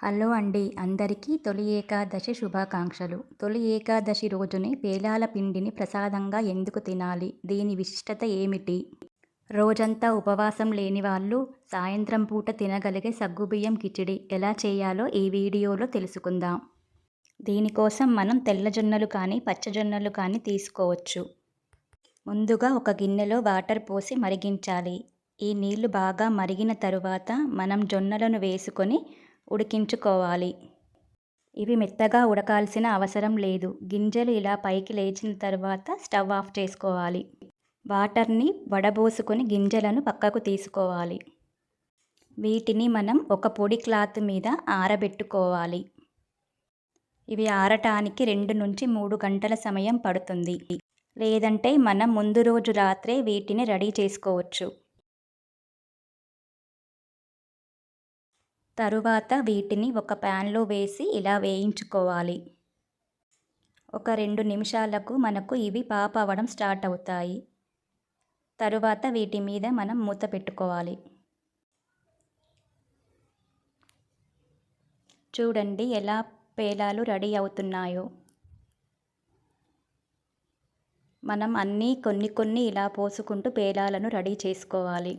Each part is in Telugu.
హలో అండి అందరికీ తొలి ఏకాదశి శుభాకాంక్షలు. తొలి ఏకాదశి రోజునే పేలాల పిండిని ప్రసాదంగా ఎందుకు తినాలి? దీని విశిష్టత ఏమిటి? రోజంతా ఉపవాసం లేని వాళ్ళు సాయంత్రం పూట తినగలిగే సగ్గుబియ్యం కిచిడి ఎలా చేయాలో ఈ వీడియోలో తెలుసుకుందాం. దీనికోసం మనం తెల్లజొన్నలు కానీ పచ్చజొన్నలు కానీ తీసుకోవచ్చు. ముందుగా ఒక గిన్నెలో వాటర్ పోసి మరిగించాలి. ఈ నీళ్లు బాగా మరిగిన తరువాత మనం జొన్నలను వేసుకొని ఉడికించుకోవాలి. ఇవి మెత్తగా ఉడకాల్సిన అవసరం లేదు. గింజలు ఇలా పైకి లేచిన తర్వాత స్టవ్ ఆఫ్ చేసుకోవాలి. వాటర్ని వడబోసుకొని గింజలను పక్కకు తీసుకోవాలి. వీటిని మనం ఒక పొడి క్లాత్ మీద ఆరబెట్టుకోవాలి. ఇవి ఆరటానికి 2 నుంచి 3 గంటల సమయం పడుతుంది. లేదంటే మనం ముందు రోజు రాత్రే వీటిని రెడీ చేసుకోవచ్చు. తరువాత వీటిని ఒక ప్యాన్లో వేసి ఇలా వేయించుకోవాలి. ఒక 2 నిమిషాలకు మనకు ఇవి పాప్ అవ్వడం స్టార్ట్ అవుతాయి. తరువాత వీటి మీద మనం మూత పెట్టుకోవాలి. చూడండి ఎలా పేలాలు రెడీ అవుతున్నాయో. మనం అన్నీ కొన్ని ఇలా పోసుకుంటూ పేలాలను రెడీ చేసుకోవాలి.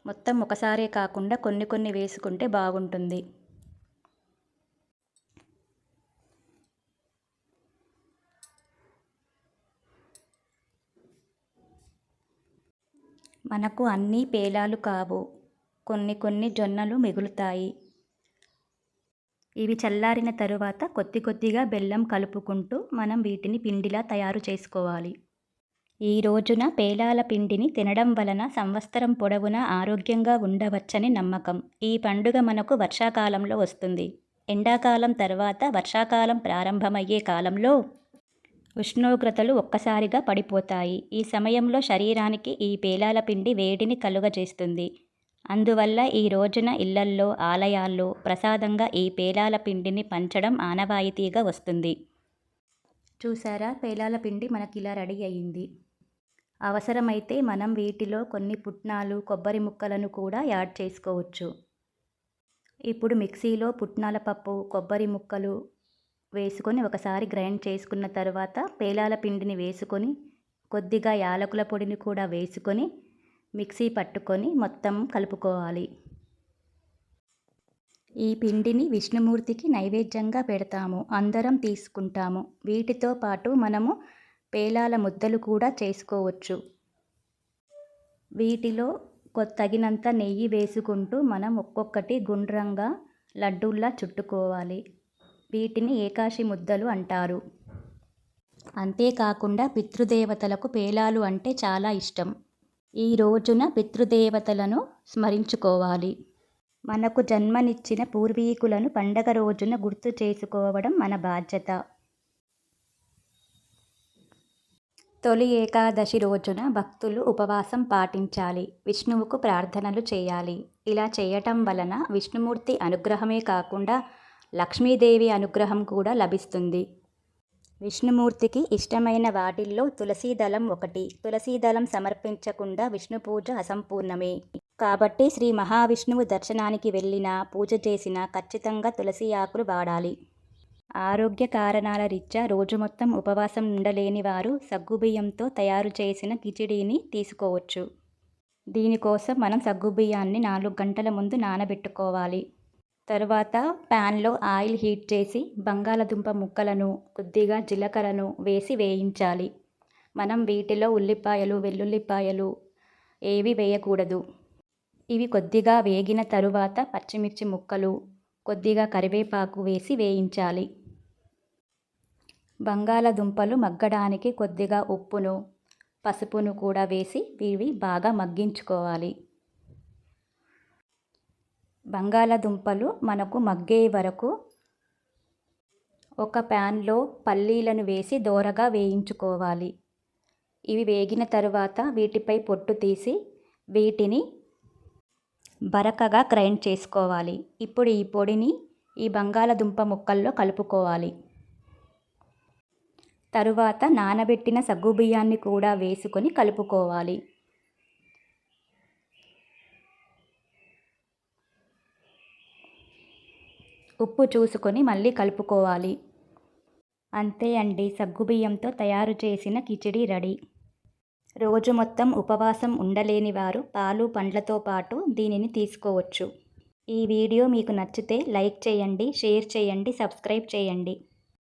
మొత్తం ఒకసారే కాకుండా కొన్ని వేసుకుంటే బాగుంటుంది. మనకు అన్నీ పేలాలు కావు. కొన్ని జొన్నలు మిగులుతాయి. ఇవి చల్లారిన తరువాత కొద్దిగా బెల్లం కలుపుకుంటూ మనం వీటిని పిండిలా తయారు చేసుకోవాలి. ఈ రోజున పేలాల పిండిని తినడం వలన సంవత్సరం పొడవునా ఆరోగ్యంగా ఉండవచ్చని నమ్మకం. ఈ పండుగ మనకు వర్షాకాలంలో వస్తుంది. ఎండాకాలం తర్వాత వర్షాకాలం ప్రారంభమయ్యే కాలంలో ఉష్ణోగ్రతలు ఒక్కసారిగా పడిపోతాయి. ఈ సమయంలో శరీరానికి ఈ పేలాల పిండి వేడిని కలుగజేస్తుంది. అందువల్ల ఈ రోజున ఇళ్లల్లో, ఆలయాల్లో ప్రసాదంగా ఈ పేలాల పిండిని పంచడం ఆనవాయితీగా వస్తుంది. చూసారా, పేలాల పిండి మనకిలా రెడీ అయ్యింది. అవసరమైతే మనం వీటిలో కొన్ని పుట్నాలు, కొబ్బరి ముక్కలను కూడా యాడ్ చేసుకోవచ్చు. ఇప్పుడు మిక్సీలో పుట్నాల పప్పు, కొబ్బరి ముక్కలు వేసుకొని ఒకసారి గ్రైండ్ చేసుకున్న తర్వాత పేలాల పిండిని వేసుకొని కొద్దిగా యాలకుల పొడిని కూడా వేసుకొని మిక్సీ పట్టుకొని మొత్తం కలుపుకోవాలి. ఈ పిండిని విష్ణుమూర్తికి నైవేద్యంగా పెడతాము. అందరం తీసుకుంటాము. వీటితో పాటు మనము పేలాల ముద్దలు కూడా చేసుకోవచ్చు. వీటిలో తగినంత నెయ్యి వేసుకుంటూ మనం ఒక్కొక్కటి గుండ్రంగా లడ్డూల్లా చుట్టుకోవాలి. వీటిని ఏకాశి ముద్దలు అంటారు. అంతేకాకుండా పితృదేవతలకు పేలాలు అంటే చాలా ఇష్టం. ఈ రోజున పితృదేవతలను స్మరించుకోవాలి. మనకు జన్మనిచ్చిన పూర్వీకులను పండగ రోజున గుర్తు చేసుకోవడం మన బాధ్యత. తొలి ఏకాదశి రోజున భక్తులు ఉపవాసం పాటించాలి. విష్ణువుకు ప్రార్థనలు చేయాలి. ఇలా చేయటం వలన విష్ణుమూర్తి అనుగ్రహమే కాకుండా లక్ష్మీదేవి అనుగ్రహం కూడా లభిస్తుంది. విష్ణుమూర్తికి ఇష్టమైన వాటిల్లో తులసీదళం ఒకటి. తులసీదళం సమర్పించకుండా విష్ణు పూజ అసంపూర్ణమే. కాబట్టి శ్రీ మహావిష్ణువు దర్శనానికి వెళ్ళినా, పూజ చేసినా ఖచ్చితంగా తులసి ఆకులు వాడాలి. ఆరోగ్య కారణాల రీత్యా రోజు మొత్తం ఉపవాసం ఉండలేని వారు సగ్గుబియ్యంతో తయారు చేసిన కిచిడీని తీసుకోవచ్చు. దీనికోసం మనం సగ్గుబియ్యాన్ని 4 గంటల ముందు నానబెట్టుకోవాలి. తరువాత ప్యాన్లో ఆయిల్ హీట్ చేసి బంగాళదుంప ముక్కలను, కొద్దిగా జీలకర్రను వేసి వేయించాలి. మనం వీటిలో ఉల్లిపాయలు, వెల్లుల్లిపాయలు ఏవి వేయకూడదు. ఇవి కొద్దిగా వేగిన తరువాత పచ్చిమిర్చి ముక్కలు, కొద్దిగా కరివేపాకు వేసి వేయించాలి. బంగాళదుంపలు మగ్గడానికి కొద్దిగా ఉప్పును, పసుపును కూడా వేసి ఇవి బాగా మగ్గించుకోవాలి. బంగాళదుంపలు మనకు మగ్గే వరకు ఒక ప్యాన్లో పల్లీలను వేసి దోరగా వేయించుకోవాలి. ఇవి వేగిన తరువాత వీటిపై పొట్టు తీసి వీటిని బరకగా గ్రైండ్ చేసుకోవాలి. ఇప్పుడు ఈ పొడిని ఈ బంగాళదుంప ముక్కల్లో కలుపుకోవాలి. తరువాత నానబెట్టిన సగ్గుబియ్యాన్ని కూడా వేసుకొని కలుపుకోవాలి. ఉప్పు చూసుకొని మళ్ళీ కలుపుకోవాలి. అంతే అండి, సగ్గుబియ్యంతో తయారు చేసిన కిచిడి రెడీ. రోజు మొత్తం ఉపవాసం ఉండలేని వారు పాలు పండ్లతో పాటు దీనిని తీసుకోవచ్చు. ఈ వీడియో మీకు నచ్చితే లైక్ చేయండి, షేర్ చేయండి, సబ్స్క్రైబ్ చేయండి.